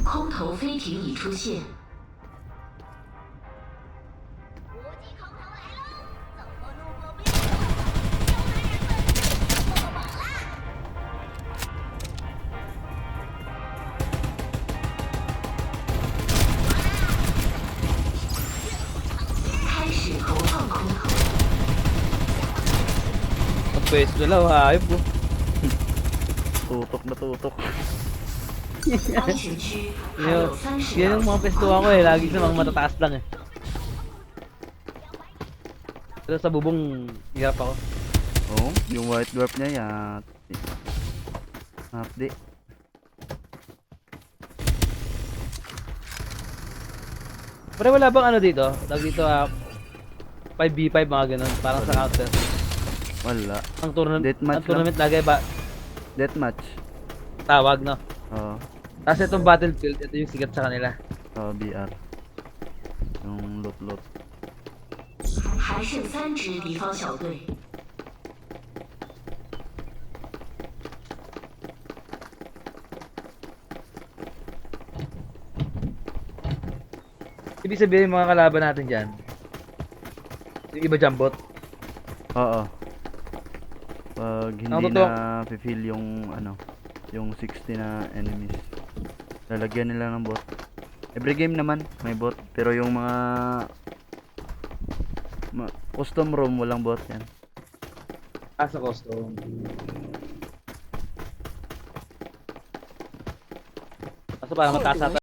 空投飞艇已出现。开始投放空投。 Pwesto lang, hayop ko. Tutok na tutok. 安全区还有30 Yan 秒 yung mga pwestuhan ko eh, lagi sa mga matataas lang eh. Pero sa bubong, hirap ako. Oh, yung white dwarf niya yan. Update. Pero wala bang ano dito? Tawag dito 5v5 mga ganun, parang sa counter. Wala. Ang tournament, Deathmatch ang tournament lagi ba Deathmatch. tawag no? Oo. Tapos itong Battlefield, ito yung sikat sa kanila. BR. Yung loot. 还剩3支敌方小队。 Ibig sabihin mga kalaban natin dyan, yung iba dyan bot. Oo. Pag hindi Totoo. na feel yung ano, yung 60 na enemies, lalagyan nila ng bot. Every game naman may bot, pero yung mga custom room walang bot yan. Sa custom. Kaso parang mataas ata